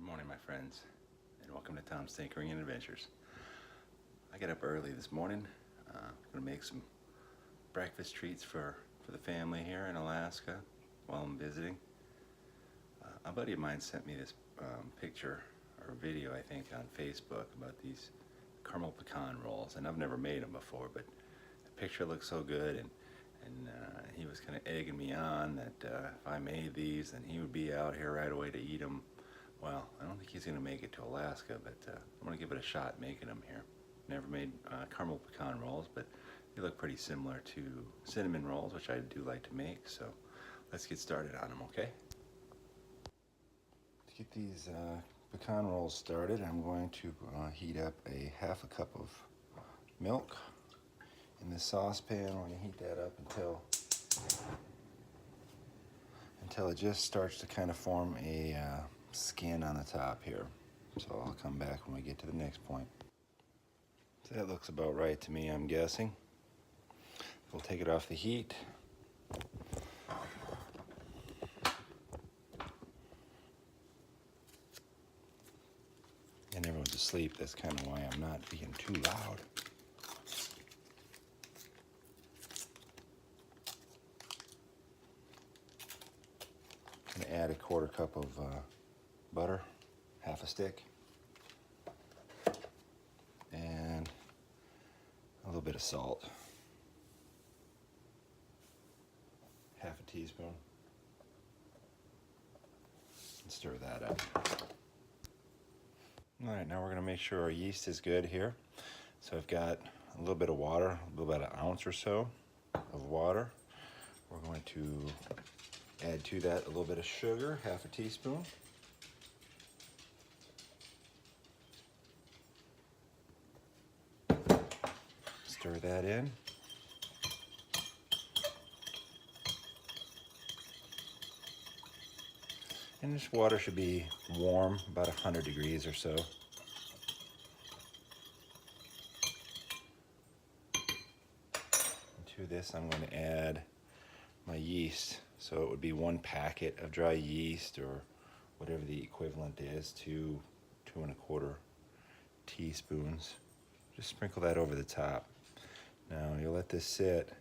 Good morning, my friends, and welcome to Tom's Tinkering and Adventures. I got up early this morning. Gonna make some breakfast treats for the family here in Alaska while I'm visiting. A buddy of mine sent me this picture or video, I think, on Facebook about these caramel pecan rolls, and I've never made them before, but the picture looks so good, and he was kind of egging me on that if I made these, then he would be out here right away to eat them. Well, I don't think he's going to make it to Alaska, but I'm going to give it a shot making them here. Never made caramel pecan rolls, but they look pretty similar to cinnamon rolls, which I do like to make, so let's get started on them, okay? To get these pecan rolls started, I'm going to heat up a half a cup of milk in the saucepan. We're going to heat that up until it just starts to kind of form a skin on the top here. So I'll come back when we get to the next point. So that looks about right to me, I'm guessing. We'll take it off the heat. And everyone's asleep. That's kind of why I'm not being too loud. I'm going to add a quarter cup of butter, half a stick, and a little bit of salt, half a teaspoon, and stir that up. All right, now we're going to make sure our yeast is good here. So I've got a little bit of water, about an ounce or so of water. We're going to add to that a little bit of sugar, half a teaspoon. Stir that in. And this water should be warm, about 100 degrees or so. To this, I'm going to add my yeast. So it would be 1 packet of dry yeast, or whatever the equivalent is, 2 1/4 teaspoons. Just sprinkle that over the top. Now you'll let this sit,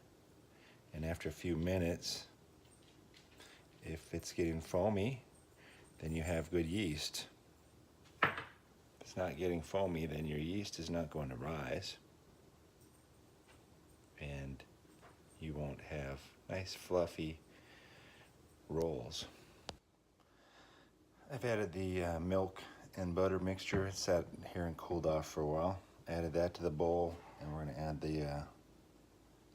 and after a few minutes, if it's getting foamy, then you have good yeast. If it's not getting foamy, then your yeast is not going to rise, and you won't have nice fluffy rolls. I've added the milk and butter mixture. It sat here and cooled off for a while. Added that to the bowl, and we're going to add the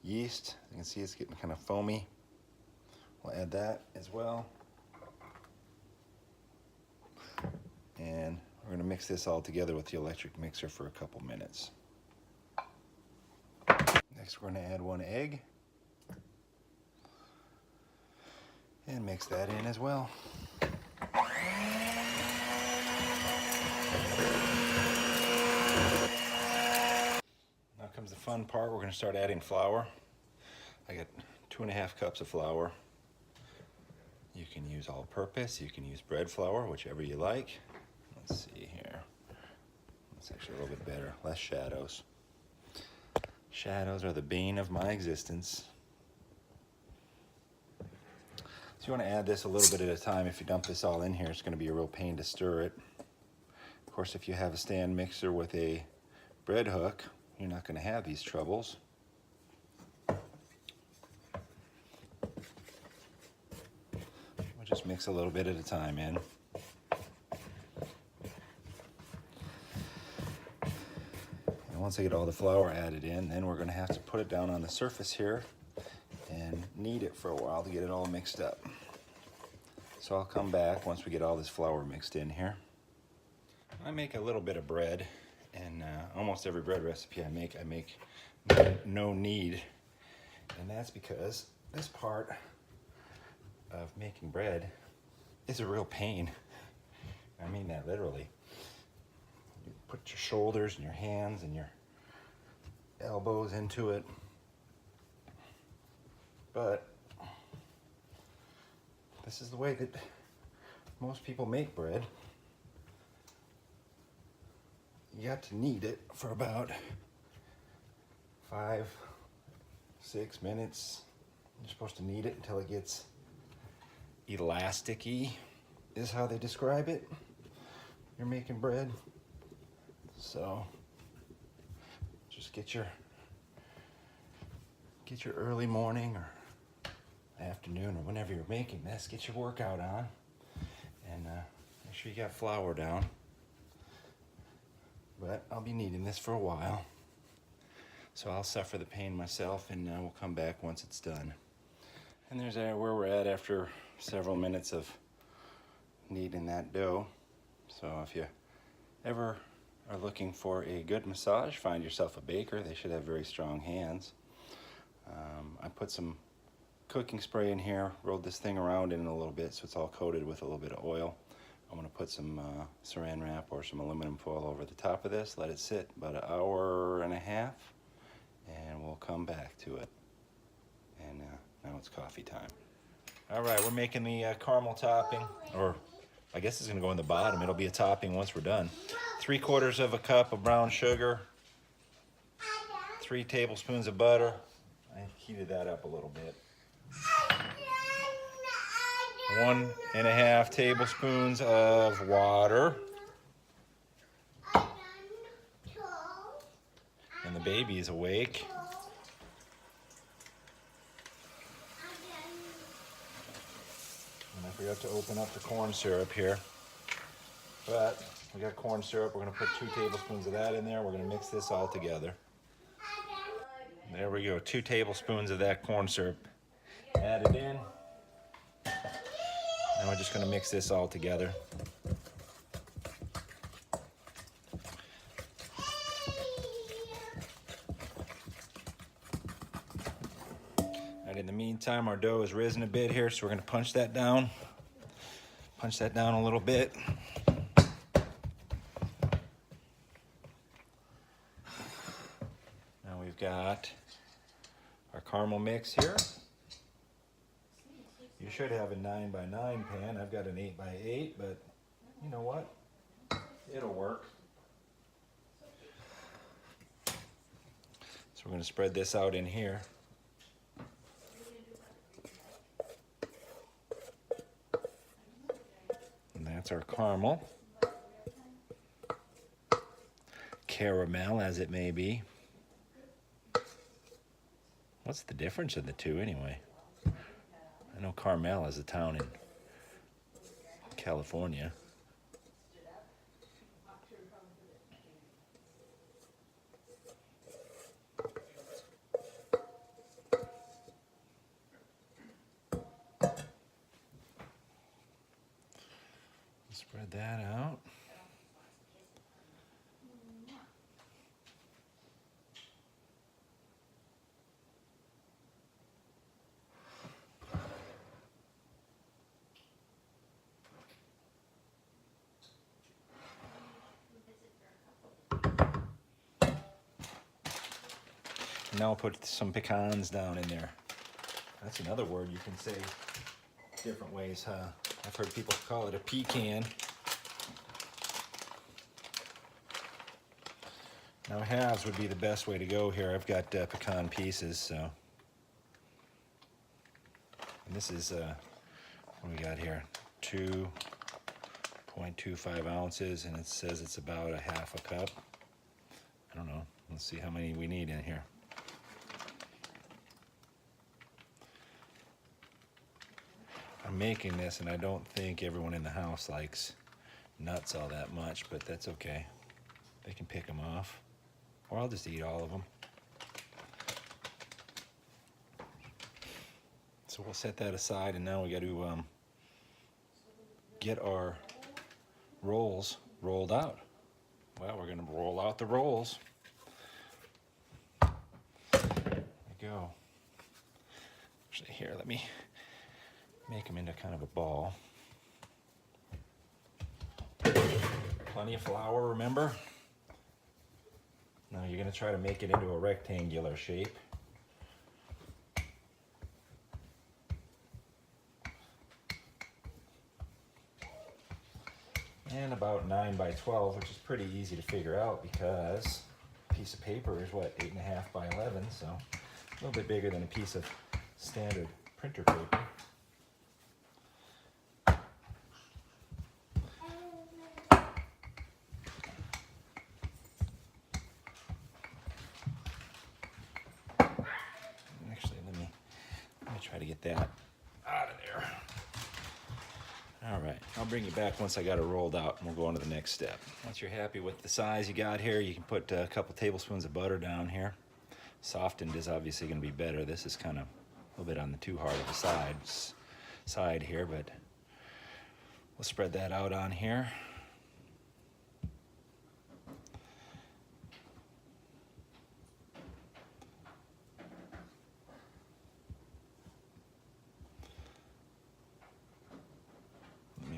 yeast. You can see it's getting kind of foamy. We'll add that as well. And we're going to mix this all together with the electric mixer for a couple minutes. Next, we're going to add 1 egg. And mix that in as well. Now comes the fun part. We're going to start adding flour. I got 2½ cups of flour. You can use all-purpose, you can use bread flour, whichever you like. Let's see here. That's actually a little bit better. Less shadows. Shadows are the bane of my existence. So you want to add this a little bit at a time. If you dump this all in here, it's going to be a real pain to stir it. Of course, if you have a stand mixer with a bread hook, you're not going to have these troubles. We'll just mix a little bit at a time in. And once I get all the flour added in, then we're going to have to put it down on the surface here and knead it for a while to get it all mixed up. So I'll come back once we get all this flour mixed in here. I make a little bit of bread, and almost every bread recipe I make no knead. And that's because this part of making bread is a real pain. I mean that literally. You put your shoulders and your hands and your elbows into it. But this is the way that most people make bread. you got to knead it for about 5-6 minutes. You're supposed to knead it until it gets elasticy, is how they describe it. You're making bread. So just get your early morning or afternoon or whenever you're making this, get your workout on, and make sure you got flour down. But I'll be needing this for a while, so I'll suffer the pain myself, and we'll come back once it's done. And there's where we're at after several minutes of kneading that dough. So if you ever are looking for a good massage, find yourself a baker. They should have very strong hands. I put some cooking spray in here, rolled this thing around in a little bit so it's all coated with a little bit of oil. I'm going to put some saran wrap or some aluminum foil over the top of this, let it sit about an hour and a half, and we'll come back to it. And now it's coffee time. All right, we're making the caramel topping, or I guess it's going to go in the bottom. It'll be a topping once we're done. 3/4 of a cup of brown sugar, 3 tablespoons of butter. I heated that up a little bit. 1.5 tablespoons of water. And the baby is awake. And I forgot to open up the corn syrup here. But we got corn syrup. We're going to put 2 tablespoons of that in there. We're going to mix this all together. There we go, 2 tablespoons of that corn syrup added in. Now we're just going to mix this all together. And in the meantime, our dough has risen a bit here, so we're going to punch that down. Punch that down a little bit. Now we've got our caramel mix here. You should have a 9x9 pan. I've got an 8x8, but you know what? It'll work. So we're going to spread this out in here. And that's our caramel. Caramel, as it may be. What's the difference in the two anyway? I know Carmel is a town in California. Spread that out. Now I'll put some pecans down in there. That's another word you can say different ways, huh? I've heard people call it a pecan. Now halves would be the best way to go here. I've got pecan pieces, so. And this is, what do we got here? 2.25 ounces, and it says it's about a 1/2 cup. I don't know. Let's see how many we need in here. I'm making this, and I don't think everyone in the house likes nuts all that much, but that's okay. They can pick them off, or I'll just eat all of them. So we'll set that aside, and now we got to get our rolls rolled out. Well, we're going to roll out the rolls. There we go. Actually, here, let me make them into kind of a ball. Plenty of flour, remember? Now you're going to try to make it into a rectangular shape. and about 9 by 12, which is pretty easy to figure out because a piece of paper is what, 8.5 by 11, so a little bit bigger than a piece of standard printer paper. Actually, let me try to get that out of there. All right, I'll bring you back once I got it rolled out, and we'll go on to the next step. Once you're happy with the size you got here, you can put a couple tablespoons of butter down here. Softened is obviously going to be better. This is kind of a little bit on the too hard of the side here, but we'll spread that out on here.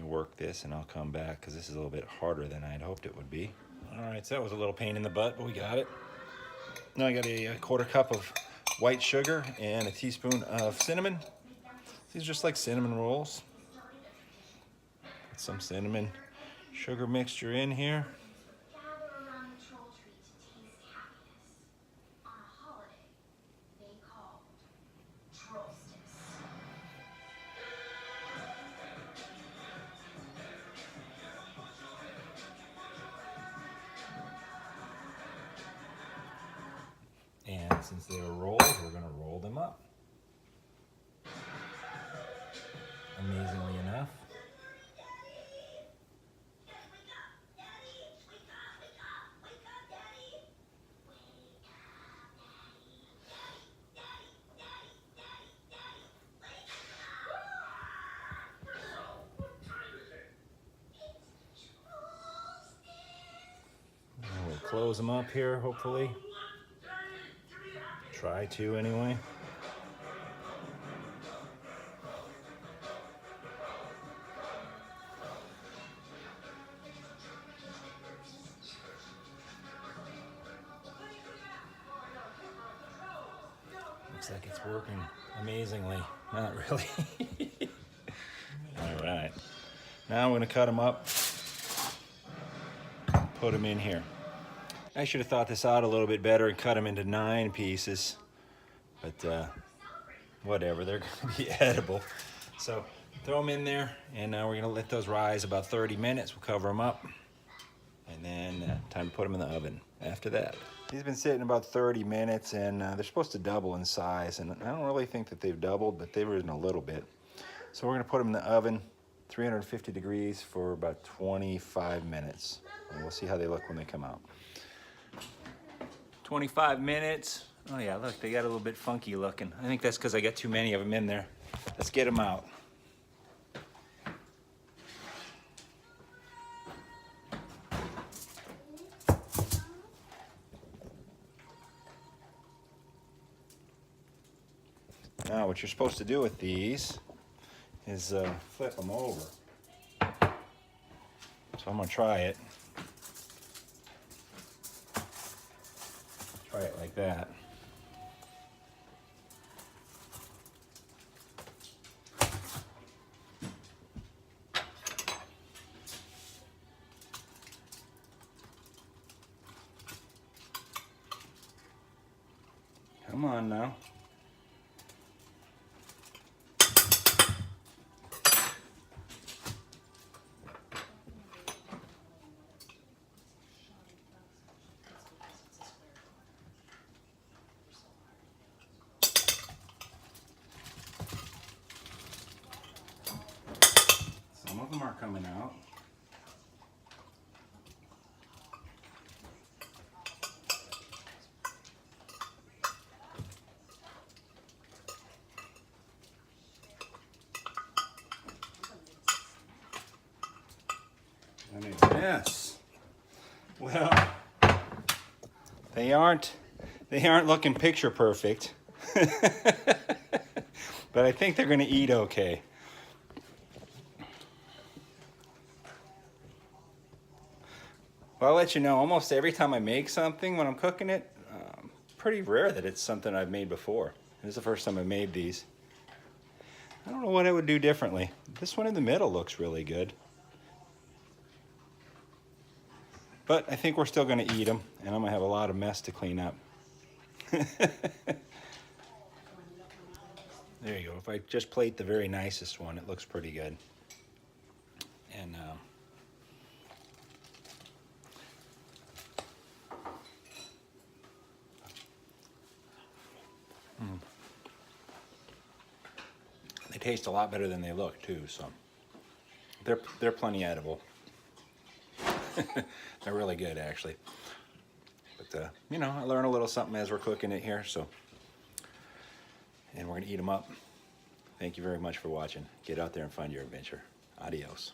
Work this and I'll come back because this is a little bit harder than I'd hoped it would be. All right, so that was a little pain in the butt, but we got it. Now I got a quarter cup of white sugar and a teaspoon of cinnamon. These are just like cinnamon rolls. Put some cinnamon sugar mixture in here. And since they were rolled, we're going to roll them up. Amazingly enough. And we'll close them up here, hopefully. Try to, anyway. Looks like it's working amazingly. Not really. All right. Now I'm going to cut them up. Put them in here. I should have thought this out a little bit better and cut them into 9 pieces, but whatever, they're going to be edible. So throw them in there, and now we're going to let those rise about 30 minutes. We'll cover them up, and then time to put them in the oven after that. These have been sitting about 30 minutes, and they're supposed to double in size, and I don't really think that they've doubled, but they've risen a little bit. So we're going to put them in the oven, 350 degrees for about 25 minutes, and we'll see how they look when they come out. 25 minutes. Oh yeah, look, they got a little bit funky looking. I think that's because I got too many of them in there. Let's get them out. Now what you're supposed to do with these is flip them over. So I'm going to try it. Try it like that. Come on now. Some of them are coming out. I made a mess. Well, they aren't looking picture perfect. But I think they're going to eat okay. Well, I'll let you know, almost every time I make something when I'm cooking it, pretty rare that it's something I've made before. This is the first time I made these. I don't know what I would do differently. This one in the middle looks really good. But I think we're still going to eat them, and I'm going to have a lot of mess to clean up. There you go. If I just plate the very nicest one, it looks pretty good. And they taste a lot better than they look too. So they're plenty edible. They're really good actually. But you know, I learn a little something as we're cooking it here. So. And we're going to eat them up. Thank you very much for watching. Get out there and find your adventure. Adios.